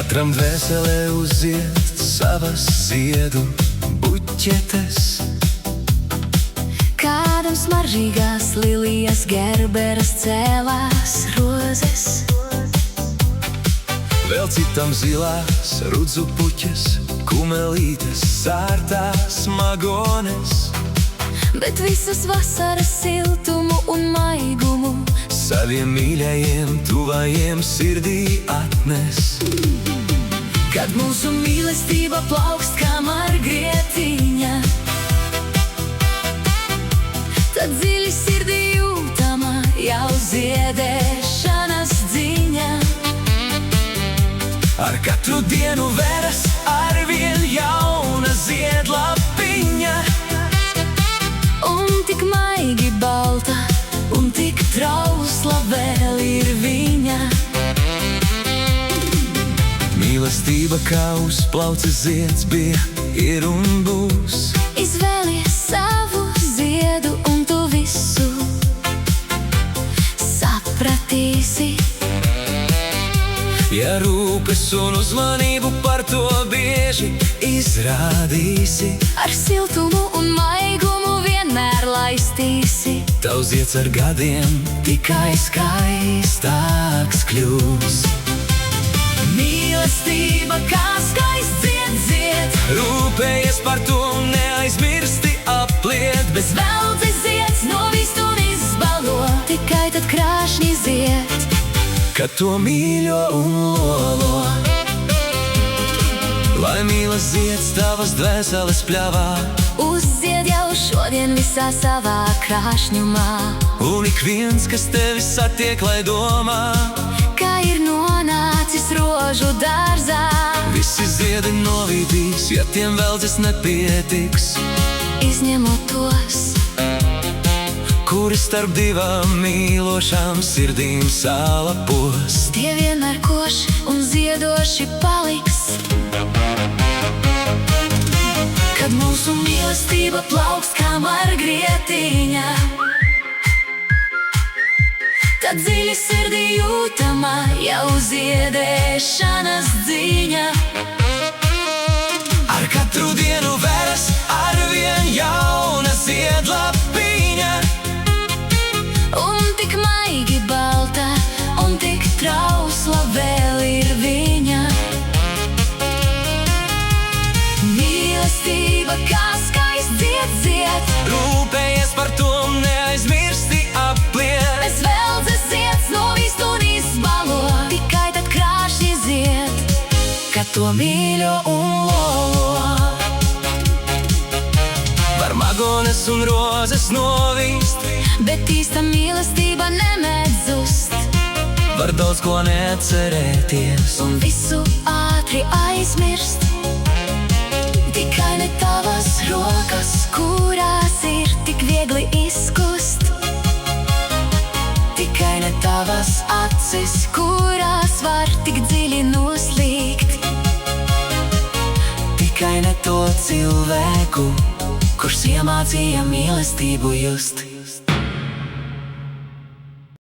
Katram dvēselē uzzied savas ziedu buķetes. Kādam smaržīgās lilijas, gerberas, cēlās rozes. Vēl citam zilās rudzu puķes, kumelītes, sārtās magones. Bet visas vasaras siltumu un maigumu Saviem mīļajiem, tuvajiem sirdī atnes. Kad mūsu mīlestība plaukst kā margrietiņa, tad dziļi sirdī jūtama jau ziedēšanas dziņa. Ar katru dienu veras arvien jauna ziedlapiņa. Un tik maigi balta, un tik trausla vēl ir viņa. Mīlestība kā uzplaucis zieds bija, ir un būs. Izvēlies savu ziedu un tu visu sapratīsi. Ja rūpes un uzmanību par to bieži izrādīsi, Ar siltumu un maigumu vienmēr laistīsi. tavs zieds ar gadiem tikai skaistāks kļūs. Mīlestība kā skaists zieds zied, Rūpējies par to un neaizmirsti apliet. bez veltes zieds novist un izbalo, tikai tad krāšņi zied, Kad to mīļo un lolo. Lai mīlas zieds tavas dvēseles pļavā, uzzied jau šodien visā savā krāšņumā. un ik viens, kas tevi satiek, lai domā, Kā ir nonācis rožu dārzā, visi ziedi novīdīs, ja tiem veldzes nepietiks. izņemot tos, Kuri starp divām mīlošām sirdīm salapos. tie vienmēr koši un ziedoši paliks. Kad mūsu mīlestība plaukst kā margrietiņa, tad dziļi sirdī jūtama jau ziedēšanas dziņa. Ar katru dienu veras arvien jauna ziedlapiņa. Un tik maigi balta, un tik trausla vēl ir viņa. Mīlestība kā skaists zieds zied, Rūpējies par to un neaizmirsti apliet. bez veldzes zieds novist un izbalo, tikai tad krāšņi zied, kad to mīļo un lolo. Var magones un rozes novīst, Bet īsta mīlestība nemēdz zust, var daudz ko neatcerēties. un visu ātri aizmirst. Tikai ne tavas rokas, kurās ir tik viegli izkust. Tikai ne tavas acis, kurās var tik dziļi noslīgt. Tikai ne to cilvēku, kurš iemācīja mīlestību just.